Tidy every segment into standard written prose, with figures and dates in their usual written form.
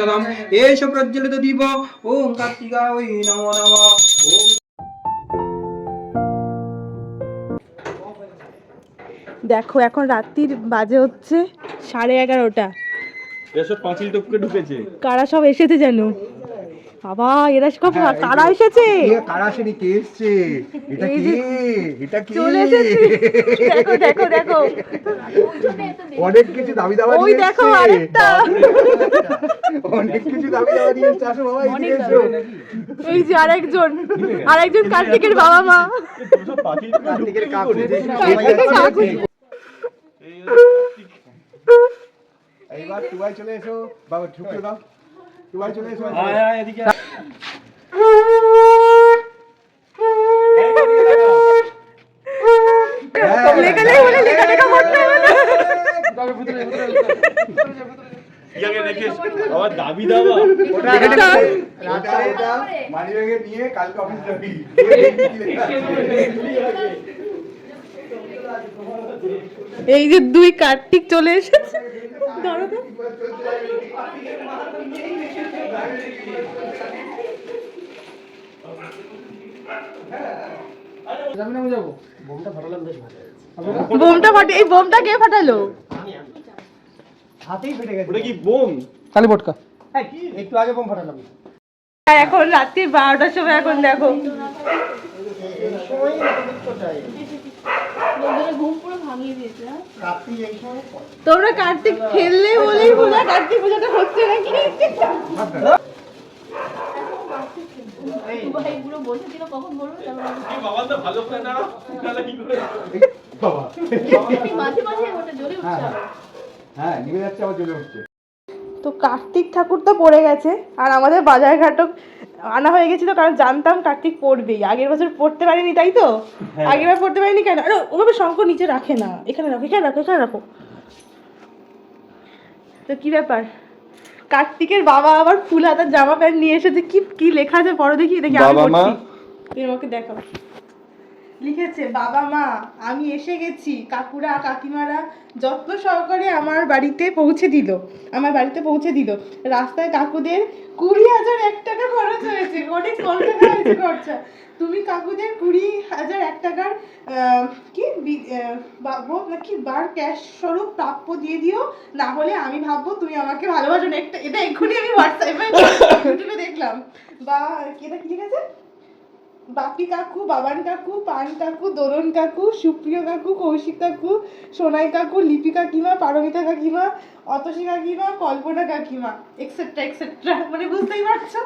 প্রজ্বলম এষ প্রজ্বলিত দীপ ওম কার্তিকায় নমো নমঃ। দেখো এখন রাত্রির বাজে হচ্ছে 11:30। এসব পাঁচিল টপকে ঢুকেছে। কারা সব এসেছে জানো? বাবা এরা সব কারা এসেছে? কারা আসেনি, কে এসছে? এটা এই কি? যে এটা কি? চলে এসেছে। দেখো দেখো দেখো অনেক কিছু দাবি দাবা ওই নিয়ে দেখো এসছে। আরেকটা। অনেক কিছু দাবি দাবা নিয়ে এসছে। আসো বাবা, এদিকে এসো। এই যে আরেকজন কার্তিকের বাবা মা। সব পাঁচিল কার্তিকের কাকু যে কার্তিকের কাকু। এইবার টুবাই চলে এসো বাবা, ঢুকে দাও। টুবাই চলে এসো। এদিকে লেখা নেই বলে লেখা করতে হবে না। আবার দাবি দাবা। এটা মানি ব্যাগে নিয়ে কালকে অফিস যাবি। এই যে দুই কার্তিক চলে এসেছে। ধরো তো। বোমটা ফাটে, এই বোমটা কে ফাটালো? হাতেই ফেটে গেছে। ওটা কি বোম? কালী পটকা একটু আগে বোম ফাটালাম। আর এখন রাত্রি 12টার সময় এখন দেখো তোমরা কার্তিক খেললে বলেই বোঝা কার্তিক পূজাটা হচ্ছে নাকি। বাবা তো ভালো করে না, তাহলে কি করে? বাবা হ্যাঁ নিভে যাচ্ছে, আবার জ্বলে উঠছে। তো কার্তিক ঠাকুর তো পড়ে গেছে আর আমাদের বাজারঘাটও আনা হয়ে গেছিল, কারণ জানতাম কার্তিক পড়বেই। আগের বছর পড়তে পারিনি তাই তো? আগের বার পড়তে পারিনি কেন? আরে ওভাবে শঙ্খ নিচে রাখে না, এখানে রাখো এখানে রাখো এখানে রাখো। তো কি ব্যাপার, কার্তিকের বাবা আবার ফুল হাতার জামা প্যান্ট নিয়ে এসেছে। কি কি লেখা আছে পড়ো দেখি, দেখি আমি বাবা মা। পড়ছি, তুমি আমাকে দেখো। লিখেছে, বাবা মা আমি এসে গেছি, কাকুরা কাকিমারা যত্ন সহকারে আমার বাড়িতে পৌঁছে দিল। রাস্তায় কাকুদের 20,001 টাকা খরচ হয়েছে। অনেক কম টাকা হয়েছে খরচা। তুমি কাকুদের 20,001 টাকার নাকি বার ক্যাশ স্বরূপ প্রাপ্য দিয়ে দিও, না হলে আমি ভাববো তুমি আমাকে ভালোবাসো না। এটা এক্ষুনি আমি হোয়াটসঅ্যাপে ইউটিউবে দেখলাম। বা এটা কি ঠিক আছে, বাপি কাকু, বাবান কাকু, পান কাকু, দোলন কাকু, সুপ্রিয় কাকু, কৌশিক কাকু, সোনাই কাকু, লিপি কাকিমা, পারমিতা কাকিমা, অতসী কাকিমা, কল্পনা কাকিমা, এক্সেট্রা এক্সেট্রা। মানে বুঝতেই পারছো,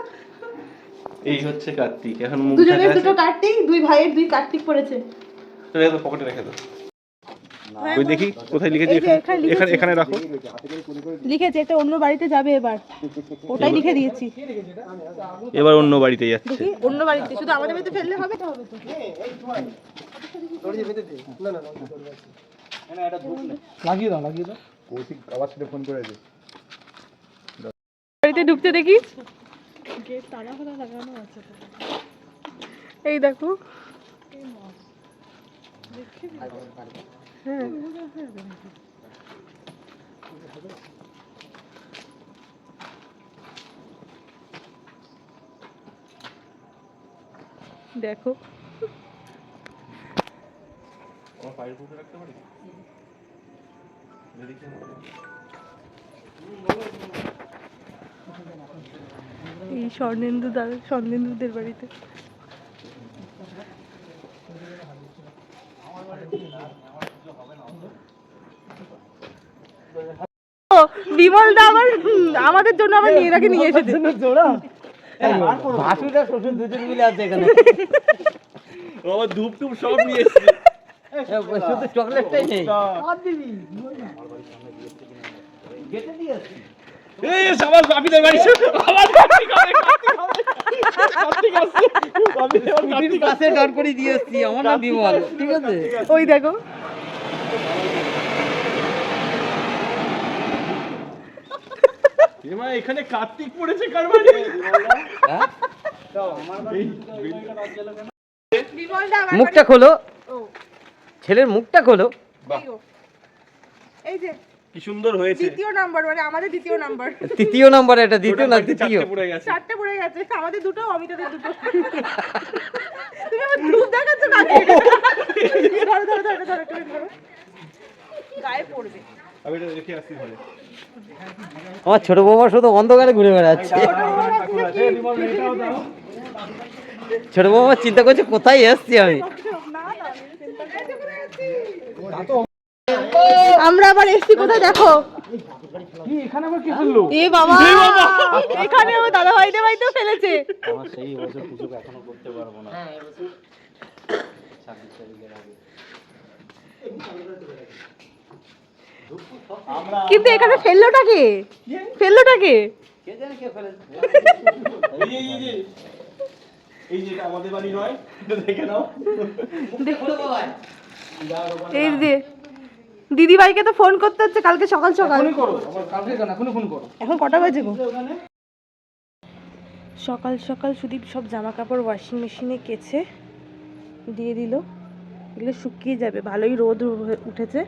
এই হচ্ছে কার্তিক। এখন মুখ দুজনের ঢাকা দুটো আছে। কার্তিক, দুই ভাইয়ের দুই কার্তিক পড়েছে। রেখে দাও, পকেটে রেখে দাও। ওই দেখি কোথায় লিখেছি। এই যে এখানে লিখেছি। এখানে রাখো। লিখেছে এটা অন্য বাড়িতে যাবে এবার, ওটাই লিখে দিয়েছি। এবার অন্য বাড়িতে যাচ্ছে। দেখি অন্য বাড়িতে, শুধু আমাদের বাড়িতে ফেললে হবে তো? লাগিয়ে দাও কৌশিক আবার সেটা ফোন করেছে। বাড়িতে ঢুকতে দেখি, এই দেখো। হ্যাঁ দেখো এই স্বর্ণেন্দুদের বাড়িতে। বিমল দা আবার আমাদের জন্য আবার নিয়ে এসেছে জোড়া। ভাসুটা শ্বশুর দুজন মিলে আছে এখানে। বাবা ধূপ টুপ সব নিয়ে এসেছে। শুধু চকলেটটাই নেই। গেটে দিয়েছি। এই সবার বাপিদের বাড়ি আবার কার্তিক হবে, কার্তিক আসছে। বাপিদের কার্তিক পাশে দাঁড় করে দিয়েছি, আমার নাম বিমল, ঠিক আছে? ওই দেখো এমা এখানে কার্তিক পড়েছে কার বাড়ি? মুখটা খোলো, ছেলের মুখটা খোলো। এই যে কি সুন্দর হয়েছে। দ্বিতীয় নাম্বার, মানে আমাদের দ্বিতীয় নাম্বার। তৃতীয় নম্বর, এটা দ্বিতীয় না তৃতীয়। চারটে পড়ে গেছে। চারটে পড়ে গেছে, আমাদের দুটো, অমিতাদের দুটো। তুমি আমার ধূপ দেখাচ্ছ কাকে? ধরো ধরো ধরো ধরো, তুমি ধরো, গায়ে পড়বে। আমি এটা রেখে আসছি ঘরে। আমার ছোট বৌমা শুধু অন্ধকারে ঘুরে বেড়াচ্ছে। ছোট বৌমা চিন্তা করছে কোথায় এসছি আমি। আমরা আবার এসছি কোথায় দেখো। এখানে আবার কি ফেললো? এ বাবা, এখানে ও দাদা ভাইদের বাড়িতেও ফেলেছে। আমার সেই বছর পুজো এখনো করতে পারবো না। কিন্তু এখানে ফেললোটাকে, ফেললোটাকে কে জানে কে ফেলেছে। এই যে এটা আমাদের বাড়ি নয়, এটা দেখে নাও। এই যে দিদি ভাইকে তো ফোন করতে হচ্ছে কালকে সকাল সকাল। কালকে কেন এখনই ফোন করো। এখন কটা বাজে গো? সকাল সকাল সুদীপ সব জামা কাপড় ওয়াশিং মেশিনে কেচে দিয়ে দিল। এগুলো শুকিয়ে যাবে, ভালোই রোদ উঠেছে।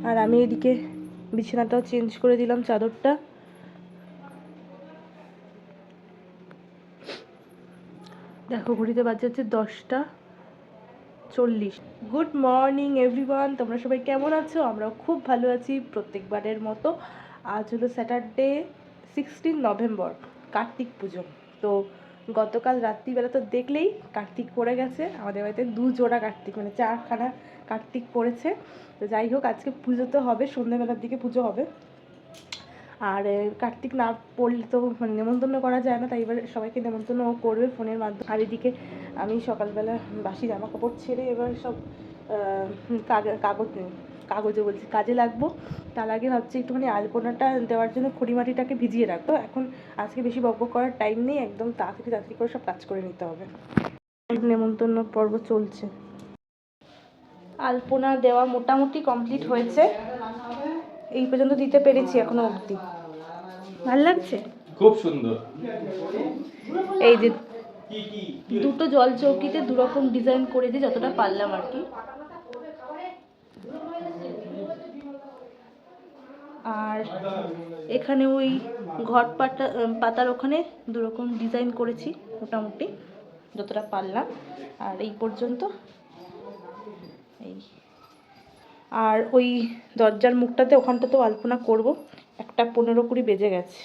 আর আমি এদিকে বিছানাটাও চেঞ্জ করে দিলাম, চাদরটা। দেখো ঘড়িতে বাজে হচ্ছে 10:40। গুড মর্নিং এভরিওয়ান, তোমরা সবাই কেমন আছো? আমরাও খুব ভালো আছি প্রত্যেকবারের মতো। আজ হলো স্যাটারডে 16 নভেম্বর, কার্তিক পুজো। তো গতকাল রাত্রিবেলা তো দেখলেই কার্তিক পড়ে গেছে আমাদের বাড়িতে, 2 জোড়া কার্তিক, মানে 4খানা কার্তিক পড়েছে। তো যাই হোক, আজকে পুজো তো হবে, সন্ধ্যেবেলার দিকে পুজো হবে। আর কার্তিক না পড়লে তো মানে নেমন্তন্ন করা যায় না, তাই এবার সবাইকে নেমন্তন্ন করবে ফোনের মাধ্যমে। আর এদিকে আমি সকালবেলা বাসি জামা কাপড় ছেড়ে এবার সব কাগজে বলছি কাজে লাগবো। তার আগে ভাবছি একটুখানি আলপনাটা দেওয়ার জন্য খড়িমাটিটাকে ভিজিয়ে রাখবো। এখন আজকে বেশি বকবক করার টাইম নেই, একদম তাড়াতাড়ি করে সব কাজ করে নিতে হবে। নেমন্তন্ন পর্ব চলছে। আলপনা দেওয়া মোটামুটি কমপ্লিট হয়েছে, এই পর্যন্ত দিতে পেরেছি এখনো অবধি। ভালো লাগছে, খুব সুন্দর। এই যে দুটো জল চৌকিতে 2 রকম ডিজাইন করে দিই, যতটা পারলাম আর কি। আর এখানে ওই ঘট পাতার ওখানে 2 রকম ডিজাইন করেছি মোটামুটি যতটা পারলাম। আর এই পর্যন্ত এই। আর ওই দরজার মুখটাতে ওখানটাতেও আলপনা করব। 1:15-20 বেজে গেছে।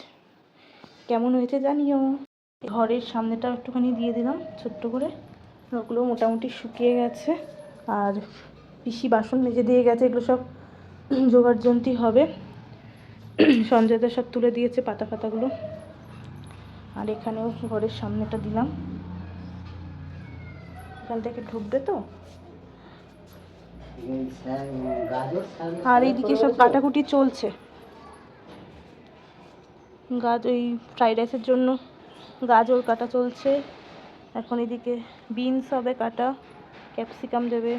কেমন হয়েছে জানিও। ঘরের সামনেটাও একটুখানি দিয়ে দিলাম ছোট্ট করে, ওগুলো মোটামুটি শুকিয়ে গেছে। আর পিসি বাসন মেজে দিয়ে গেছে, এগুলো সব জোগাড়যন্ত্রী হবে। সঞ্জয়দা সব তুলে দিয়েছে পাতাগুলো। আর এখানেও ঘরের সামনেটা দিলাম, এখান থেকে ঢুকবে তো। আর এইদিকে সব কাটাকুটি চলছে। ওই ফ্রাইড রাইসের জন্য গাজর কাটা চলছে এখন। এদিকে বিনস হবে কাটা, ক্যাপসিকাম দেবে।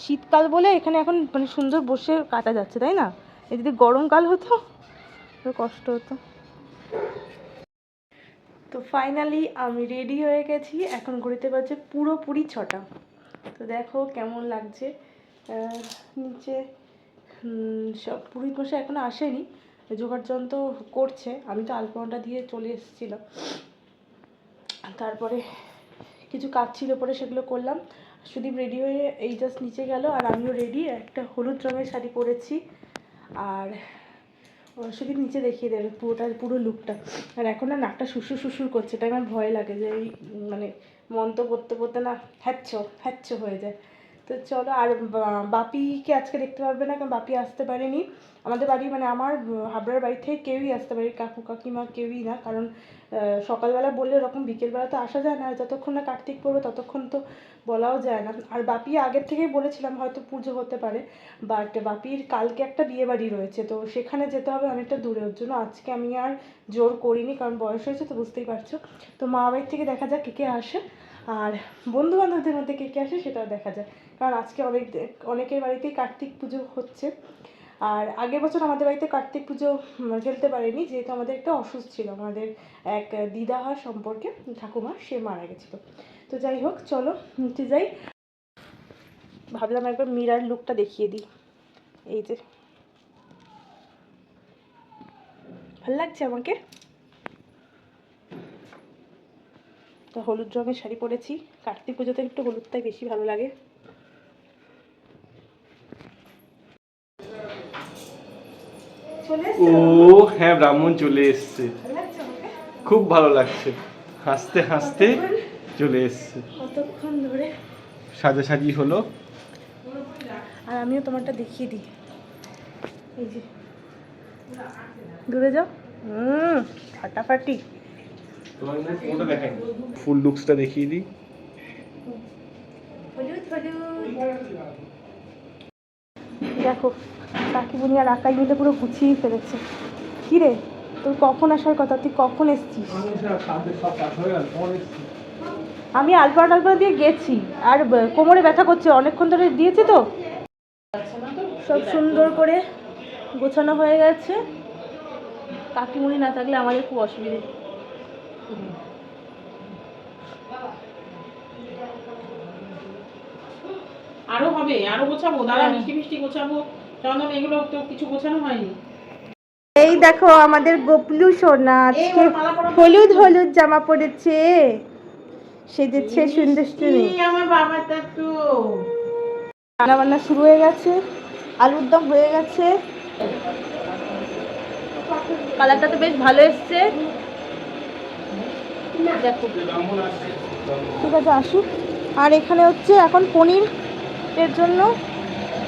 শীতকাল বলে এখানে এখন মানে সুন্দর বসে কাটা যাচ্ছে, তাই না? এই যদি গরমকাল হতো কষ্ট হতো। তো ফাইনালি আমি রেডি হয়ে গেছি, এখন ঘড়িতে বাজে পুরোপুরি 6টা। তো দেখো কেমন লাগছে। নিচে সব পুরোহিত মশাই এখনো আসেনি, জোগাড়যন্ত্র করছে। আমি তো আলপনাটা দিয়ে চলে এসেছিলাম, তারপরে কিছু কাজ ছিল পরে সেগুলো করলাম। সুদীপ রেডি হয়ে এই জাস্ট নিচে গেল, আর আমিও রেডি, একটা হলুদ রঙের শাড়ি পরেছি। আর সুদীপ নিচে দেখিয়ে দেবে পুরো লুকটা। আর এখন না নাকটা শুশুর করছে, তাই আমার ভয় লাগে যে এই মানে মন্ত্র পড়তে না হ্যাচ্ছ হয়ে যায়। তো চলো। আর বাপিকে আজকে দেখতে পারবে না, কারণ বাপি আসতে পারেনি আমাদের বাড়ি, মানে আমার হাবড়ার বাড়ি থেকে কেউই আসতে পারে, কাকু কাকিমা কেউই না। কারণ সকালবেলা বললে ওরকম বিকেলবেলা তো আসা যায় না, আর যতক্ষণ না কার্তিক পড়বে ততক্ষণ তো বলাও যায় না। আর বাপি আগের থেকেই বলেছিলাম হয়তো পুজো হতে পারে, বাট বাপির কালকে একটা বিয়ে বাড়ি রয়েছে, তো সেখানে যেতে হবে অনেকটা দূরে। ওর জন্য আজকে আমি আর জোর করিনি, কারণ বয়স হয়েছে তো বুঝতেই পারছো। তো মা বাড়ির থেকে দেখা যাক কে আসে, আর বন্ধু বান্ধবদের মধ্যে কে আসে সেটাও দেখা যায়। কারণ আজকে অনেকের বাড়িতেই কার্তিক পুজো হচ্ছে। আর আগের বছর আমাদের বাড়িতে কার্তিক পুজো খেলতে পারেনি, যেহেতু আমাদের একটা অসুস্থ ছিল, আমাদের এক দিদা হয় সম্পর্কে ঠাকুমা, সে মারা গেছিলো। তো যাই হোক, চলো নিচে যাই। ভাবলাম একবার মিরার লুকটা দেখিয়ে দিই। এই যে ভালো লাগছে আমাকে। তো হলুদ রঙের শাড়ি পরেছি, কার্তিক পুজোতে একটু হলুদটাই বেশি ভালো লাগে। চলে ও হ্যাঁ, ব্রাহ্মণ চলে এসছে, ভালো লাগছে আমাকে খুব ভালো লাগছে, হাসতে হাসতে চলে এসছে। কতক্ষণ ধরে। সাজাসাজি হলো। আর আমিও তোমারটা দেখিয়ে দিই। এই যে দূরে যাও, ফাটাফাটি। তোমার ফটোটা দেখাই, ফুল লুকসটা দেখিয়ে দিই। হলুদ হলুদ দেখো, কাকিমুনি আর আকাই মিলে পুরো গুছিয়ে ফেলেছে। কি রে, তোর কখন আসার কথা, তুই কখন এসছিস? আমি আলপনা টালপনা দিয়ে গেছি, আর কোমরে ব্যথা করছে অনেকক্ষণ ধরে দিয়েছি তো। সব সুন্দর করে গোছানো হয়ে গেছে। কাকিমুনি না থাকলে আমাদের খুব অসুবিধে। আরো হবে, আরো গোছাবো দাদা, মিষ্টি মিষ্টি গোছাবো। চন্দন এগুলো তো কিছু গোছানো হয়নি। এই দেখো আমাদের গোপলু সোনা আজকে হলুদ হলুদ জামা পরেছে, সেজেছে সুন্দর সুন্দর। আমার বাবাটা তো রান্না বান্না শুরু হয়ে গেছে, আলুর দম হয়ে গেছে, কালারটা তো বেশ ভালো এসছে। দেখো ঠিক আছে আসুক। আর এখানে হচ্ছে এখন পনির এর জন্য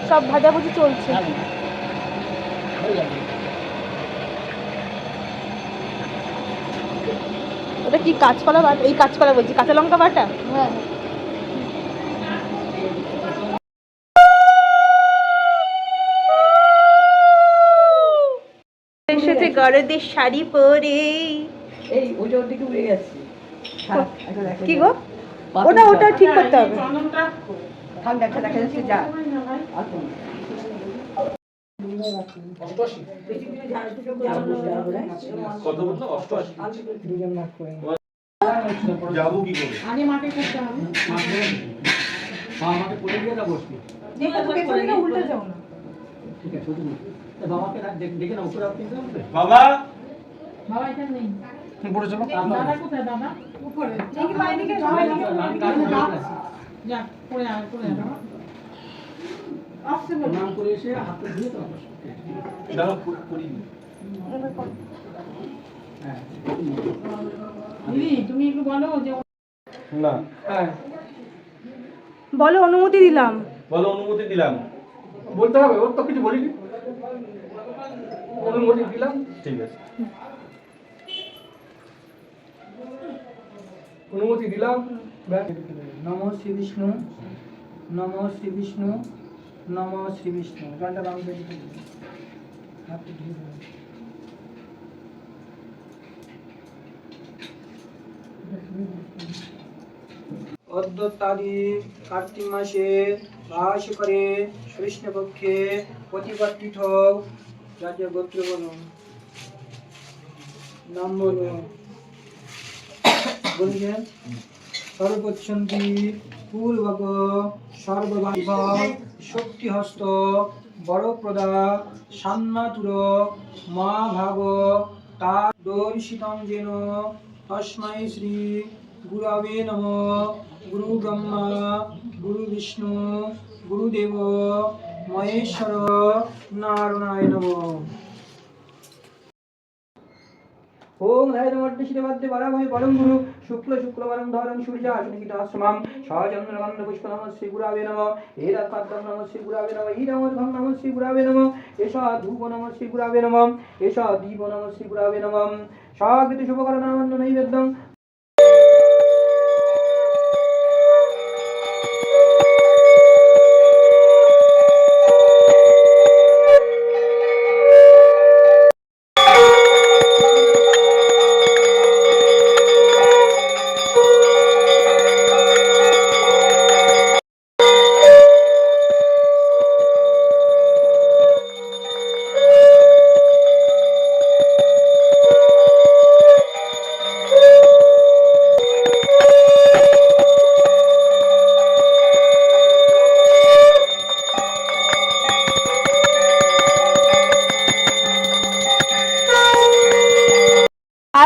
সব ভাজাভুজি চলছে। ওটা কি কাঁচকলা বাটা? এই কাঁচকলা বলছি, কাঁচা লঙ্কা বাটা। হ্যাঁ এসেছে গরদের শাড়ি পরে। এই ওইটার দিকে উড়ে গেছে। কি গো, ওটা ওটা ঠিক করতে হবে। চন্দনটা থাক, দেখা যাচ্ছে, যা। কত বলতো? 88। যাবো কি করে? আগে মাকে করতে হবে। আমাকে করে দিয়ে যাবো। উল্টে যাও না। ঠিক আছে, বাবাকে দেখে না উপরে আপনি বাবা বাবা এখানে নেই। পড়ে চলো। দাদা কোথায়? দাদা উপরে। যা পড়ে আয়, পড়ে আয় বাবা। আসছে বল। নাম করে এসে হাতে দিয়ে তো দাঁড়াও, করি হ্যাঁ দিদি তুমি একটু বলো যে না। বলো অনুমতি দিলাম। বলো অনুমতি দিলাম। বলতে হবে, ওর তো কিছু বলিনি, অনুমতি দিলাম। ঠিক আছে, অনুমতি দিলাম। নমঃ শ্রী বিষ্ণু, নমঃ শ্রী বিষ্ণু, নমঃ শ্রী বিষ্ণু। গানটা বাম দিকে দিন। হাতে ধুয়ে দিন। অদ্য তারিখ কার্তিক মাসে করে কৃষ্ণপক্ষে প্রতিবাদ পৃথক রাজ্য গোত্র বলুন, নাম বলুন। বলছেন সর্বচ্ছন্তি পূর্বক সর্ববাহ শক্তিহস্ত বরপ্রদা সান্নাতুর মা ভাগ তা দর্শিতং যেন তস্मै শ্রী গুরবে নমঃ। গুরু ব্রহ্মা গুরু বিষ্ণু গুরুদেব মহেশ্বর নারায়ণায় নমঃ। ওম রায়দমর্দে শিরবাদ্দে বারাভয় পরম গুরু শুক্ল শুক্লবরং ধরং সূর্যা আশ্রমম সচন্দ্রগন্ধ পুষ্প নমঃ শ্রী গুরাবে নমঃ। এরাকাদ্দম নমঃ শ্রী গুরাবে নমঃ। ঈরমর্ধং নমঃ শ্রী গুরাবে নমঃ। এষা ধূপ নমঃ শ্রী গুরাবে নমঃ। এষা দীপ নমঃ শ্রী গুরাবে নমঃ। সাকৃতি শুভকরণানন্দ নৈবেদ্যং।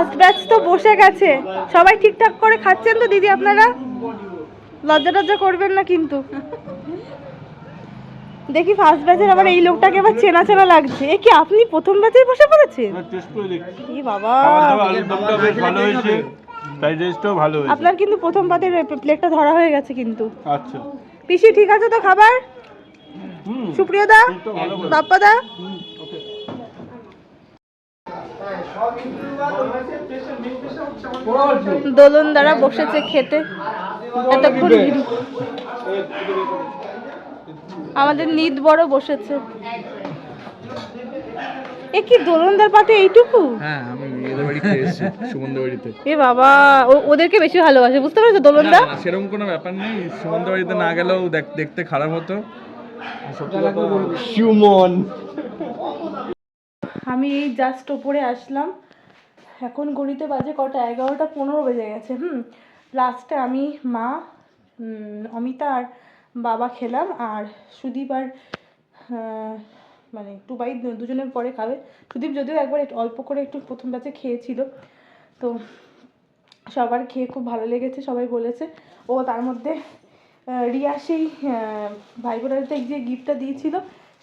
ফার্স্ট ব্যাচ তো বসে গেছে, সবাই ঠিকঠাক করে খাচ্ছেন তো দিদি আপনারা? লজ্জা টজ্জা করবেন না কিন্তু। দেখি ফার্স্ট ব্যাচের আবার এই লোকটাকে এবার চেনা চেনা লাগছে। এ কি আপনি প্রথম ব্যাচেই বসে পড়েছেন? টেস্ট করে দেখছি। ই বাবা, আলুর দমটা বেশ ভালো হয়েছে, ফ্রাইড রাইসটাও ভালো হয়েছে। আপনার কিন্তু প্রথম পাতের প্লেটটা ধরা হয়ে গেছে কিন্তু। আচ্ছা, পিসি ঠিক আছে তো খাবার? সুপ্রিয় দা, বাপ্পা দা, দোলন দ্বারা বসেছে খেতে এতক্ষণ। আমাদের নিদ বড় বসেছে। এ কি দোলনদার পাতে এইটুকু? হ্যাঁ, আমি এদের বাড়ি খেয়েছি, সুমন্ত বাড়িতে। এ বাবা, ওদেরকে বেশি ভালোবাসে, বুঝতে পেরেছো দোলনদা? সেরকম কোনো ব্যাপার নেই, সুমন্ত বাড়িতে না গেলেও দেখতে খারাপ হতো। সুমন, আমি এই জাস্ট ওপরে আসলাম, এখন ঘড়িতে বাজে কটা, 11:15 বেজে গেছে। লাস্টে আমি, মা, অমিতা আর বাবা খেলাম, আর সুদীপ আর মানে টুবাই দুজনের পরে খাবে। সুদীপ যদিও একবার অল্প করে একটু প্রথম ব্যাচে খেয়েছিল, তো সবার খেয়ে খুব ভালো লেগেছে, সবাই বলেছে। ও তার মধ্যে রিয়া সেই ভাইবোনাতে যে গিফটটা দিয়েছিল,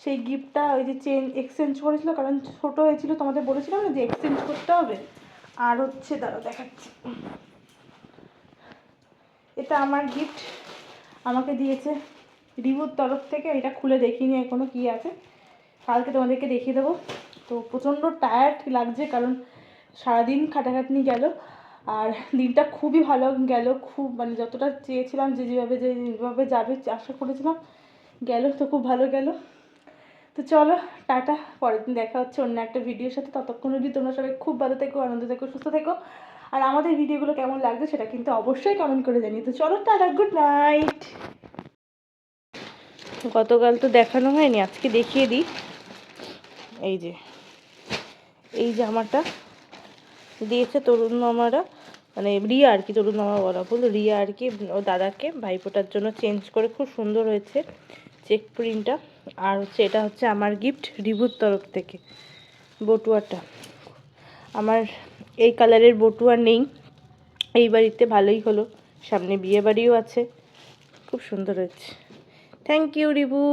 সেই গিফটটা ওই যে এক্সচেঞ্জ করেছিল, কারণ ছোটো হয়েছিল, তোমাদের বলেছিলাম না যে এক্সচেঞ্জ করতে হবে। আর হচ্ছে দাঁড়াও দেখাচ্ছি, এটা আমার গিফট, আমাকে দিয়েছে রিবুর তরফ থেকে। এটা খুলে দেখিনি এখনো কী আছে, কালকে তোমাদেরকে দেখিয়ে দেবো। তো প্রচণ্ড টায়ার্ড লাগছে, কারণ সারাদিন খাটাখাটনি গেল, আর দিনটা খুবই ভালো গেল, খুব মানে যতটা চেয়েছিলাম যেভাবে যাবে আশা করেছিলাম গেল, তো খুব ভালো গেল। তো চলো টাটা, পরের দিন দেখা হচ্ছে অন্য একটা ভিডিওর সাথে। ততক্ষণ অবধি তোমরা সবাই খুব ভালো থেকো, আনন্দ থেকো, সুস্থ থেকো, আর আমাদের ভিডিওগুলো কেমন লাগছে সেটা কিন্তু অবশ্যই কমেন্ট করে জানিয়ে। তো চলো টাটা, গুড নাইট। গতকাল তো দেখানো হয়নি, আজকে দেখিয়ে দিই। এই জামাটা দিয়েছে তরুণ মামারা, মানে রিয়া আর কি, তরুণ মামা বলা ভুল, রিয়া আর কি ও দাদাকে ভাইফোঁটার জন্য চেঞ্জ করে, খুব সুন্দর হয়েছে চেক প্রিন্টটা। আর হচ্ছে এটা হচ্ছে আমার গিফট রিবুর তরফ থেকে, বটুয়াটা। আমার এই কালারের বটুয়া নেই এই বাড়িতে, ভালোই হলো, সামনে বিয়ে বাড়িও আছে, খুব সুন্দর হয়েছে। Thank you রিবু।